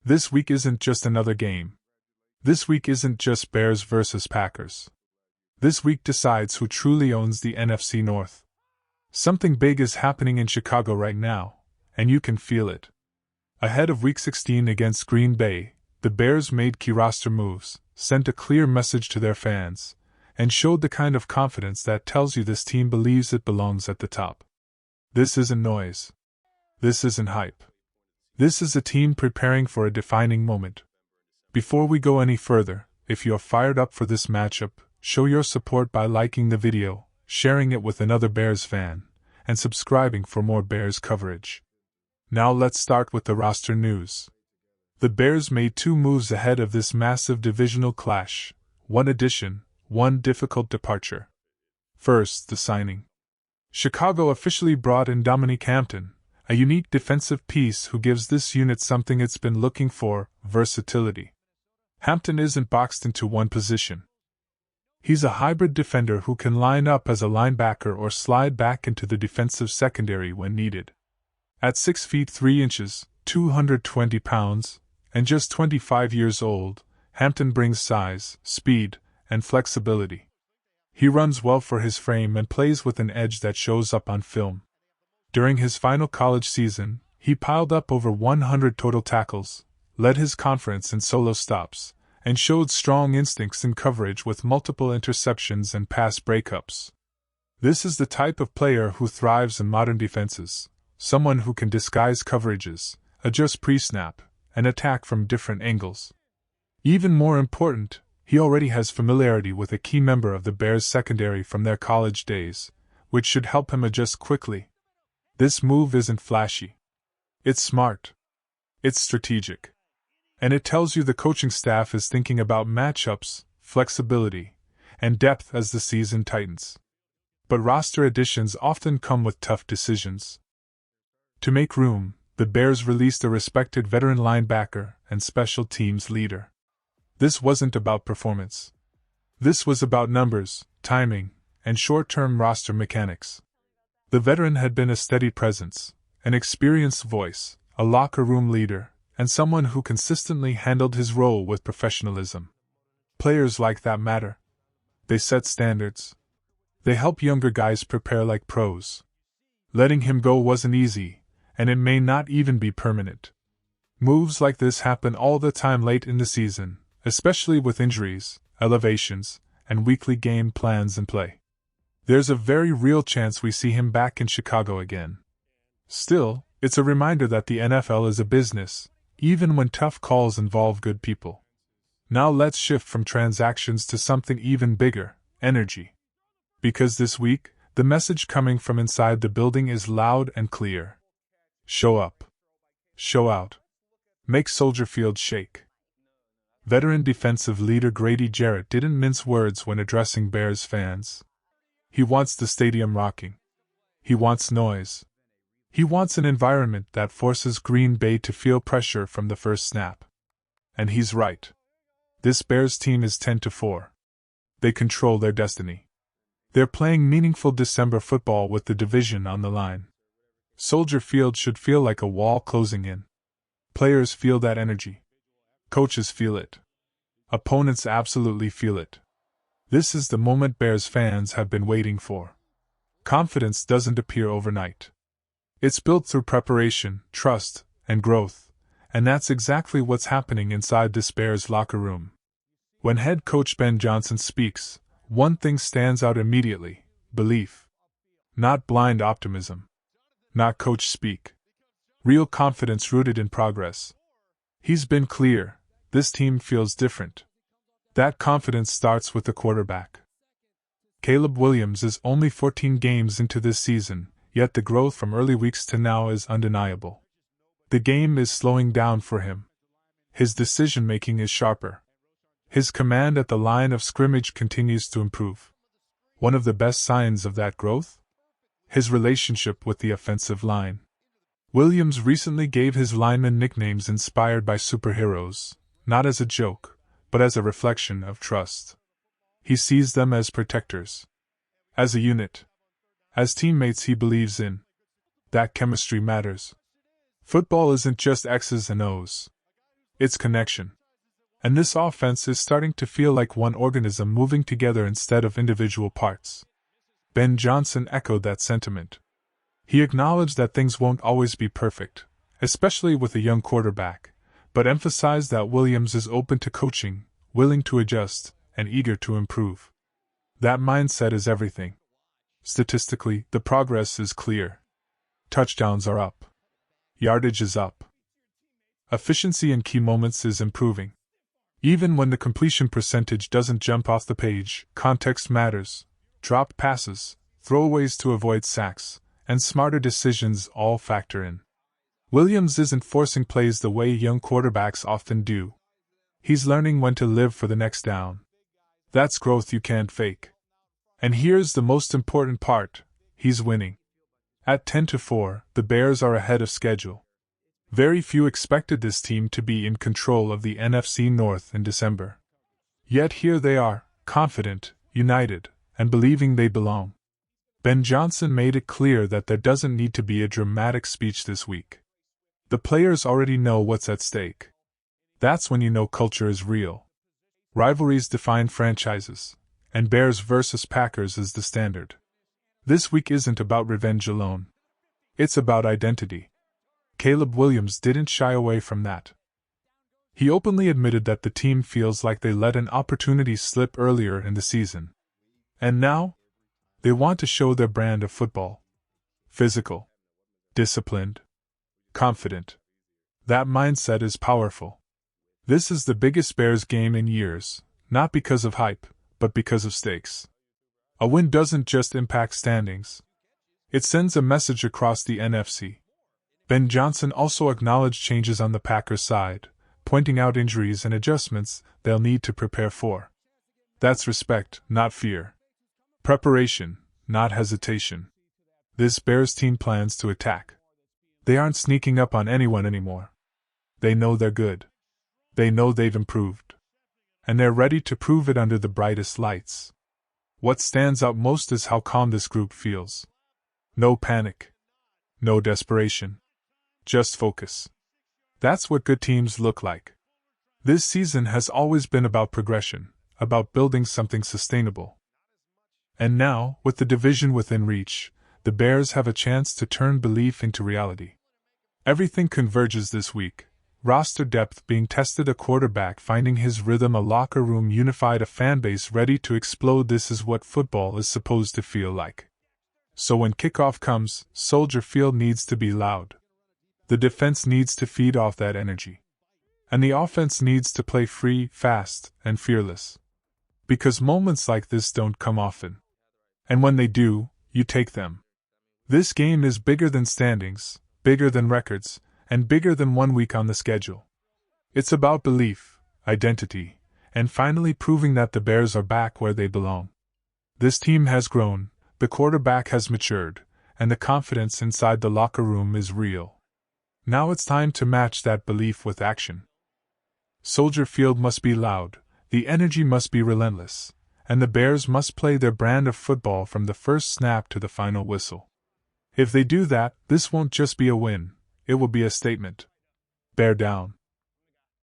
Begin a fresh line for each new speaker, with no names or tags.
This week isn't just another game. This week isn't just Bears versus Packers. This week decides who truly owns the NFC North. Something big is happening in Chicago right now, and you can feel it. Ahead of Week 16 against Green Bay, the Bears made key roster moves, sent a clear message to their fans, and showed the kind of confidence that tells you this team believes it belongs at the top. This isn't noise. This isn't hype. This is a team preparing for a defining moment. Before we go any further, if you're fired up for this matchup, show your support by liking the video, sharing it with another Bears fan, and subscribing for more Bears coverage. Now let's start with the roster news. The Bears made 2 moves ahead of this massive divisional clash, one addition, one difficult departure. First, the signing. Chicago officially brought in Dominique Hampton, a unique defensive piece who gives this unit something it's been looking for, versatility. Hampton isn't boxed into one position. He's a hybrid defender who can line up as a linebacker or slide back into the defensive secondary when needed. At 6 feet 3 inches, 220 pounds, and just 25 years old, Hampton brings size, speed, and flexibility. He runs well for his frame and plays with an edge that shows up on film. During his final college season, he piled up over 100 total tackles, led his conference in solo stops, and showed strong instincts in coverage with multiple interceptions and pass breakups. This is the type of player who thrives in modern defenses, someone who can disguise coverages, adjust pre-snap, and attack from different angles. Even more important, he already has familiarity with a key member of the Bears secondary from their college days, which should help him adjust quickly. This move isn't flashy. It's smart. It's strategic. And it tells you the coaching staff is thinking about matchups, flexibility, and depth as the season tightens. But roster additions often come with tough decisions. To make room, the Bears released a respected veteran linebacker and special teams leader. This wasn't about performance. This was about numbers, timing, and short-term roster mechanics. The veteran had been a steady presence, an experienced voice, a locker room leader, and someone who consistently handled his role with professionalism. Players like that matter. They set standards. They help younger guys prepare like pros. Letting him go wasn't easy, and it may not even be permanent. Moves like this happen all the time late in the season, especially with injuries, elevations, and weekly game plans in play. There's a very real chance we see him back in Chicago again. Still, it's a reminder that the NFL is a business, even when tough calls involve good people. Now let's shift from transactions to something even bigger, energy. Because this week, the message coming from inside the building is loud and clear. Show up. Show out. Make Soldier Field shake. Veteran defensive leader Grady Jarrett didn't mince words when addressing Bears fans. He wants the stadium rocking. He wants noise. He wants an environment that forces Green Bay to feel pressure from the first snap. And he's right. This Bears team is 10-4. They control their destiny. They're playing meaningful December football with the division on the line. Soldier Field should feel like a wall closing in. Players feel that energy. Coaches feel it. Opponents absolutely feel it. This is the moment Bears fans have been waiting for. Confidence doesn't appear overnight. It's built through preparation, trust, and growth, and that's exactly what's happening inside this Bears locker room. When head coach Ben Johnson speaks, one thing stands out immediately: belief. Not blind optimism. Not coach speak. Real confidence rooted in progress. He's been clear: this team feels different. That confidence starts with the quarterback. Caleb Williams is only 14 games into this season, yet the growth from early weeks to now is undeniable. The game is slowing down for him. His decision-making is sharper. His command at the line of scrimmage continues to improve. One of the best signs of that growth? His relationship with the offensive line. Williams recently gave his linemen nicknames inspired by superheroes, not as a joke, but as a reflection of trust. He sees them as protectors. As a unit. As teammates he believes in. That chemistry matters. Football isn't just X's and O's. It's connection. And this offense is starting to feel like one organism moving together instead of individual parts. Ben Johnson echoed that sentiment. He acknowledged that things won't always be perfect, especially with a young quarterback, but emphasized that Williams is open to coaching, willing to adjust, and eager to improve. That mindset is everything. Statistically, the progress is clear. Touchdowns are up. Yardage is up. Efficiency in key moments is improving. Even when the completion percentage doesn't jump off the page, context matters. Dropped passes, throwaways to avoid sacks, and smarter decisions all factor in. Williams isn't forcing plays the way young quarterbacks often do. He's learning when to live for the next down. That's growth you can't fake. And here's the most important part, he's winning. At 10-4, the Bears are ahead of schedule. Very few expected this team to be in control of the NFC North in December. Yet here they are, confident, united, and believing they belong. Ben Johnson made it clear that there doesn't need to be a dramatic speech this week. The players already know what's at stake. That's when you know culture is real. Rivalries define franchises, and Bears versus Packers is the standard. This week isn't about revenge alone. It's about identity. Caleb Williams didn't shy away from that. He openly admitted that the team feels like they let an opportunity slip earlier in the season. And now, they want to show their brand of football. Physical. Disciplined. Confident. That mindset is powerful. This is the biggest Bears game in years, not because of hype, but because of stakes. A win doesn't just impact standings. It sends a message across the NFC. Ben Johnson also acknowledged changes on the Packers' side, pointing out injuries and adjustments they'll need to prepare for. That's respect, not fear. Preparation, not hesitation. This Bears team plans to attack. They aren't sneaking up on anyone anymore. They know they're good. They know they've improved. And they're ready to prove it under the brightest lights. What stands out most is how calm this group feels. No panic. No desperation. Just focus. That's what good teams look like. This season has always been about progression, about building something sustainable. And now, with the division within reach, the Bears have a chance to turn belief into reality. Everything converges this week. Roster depth being tested, a quarterback finding his rhythm, a locker room unified, a fanbase ready to explode. This is what football is supposed to feel like. So when kickoff comes, Soldier Field needs to be loud. The defense needs to feed off that energy. And the offense needs to play free, fast, and fearless. Because moments like this don't come often. And when they do, you take them. This game is bigger than standings, bigger than records, and bigger than 1 week on the schedule. It's about belief, identity, and finally proving that the Bears are back where they belong. This team has grown, the quarterback has matured, and the confidence inside the locker room is real. Now it's time to match that belief with action. Soldier Field must be loud, the energy must be relentless, and the Bears must play their brand of football from the first snap to the final whistle. If they do that, this won't just be a win, it will be a statement. Bear down.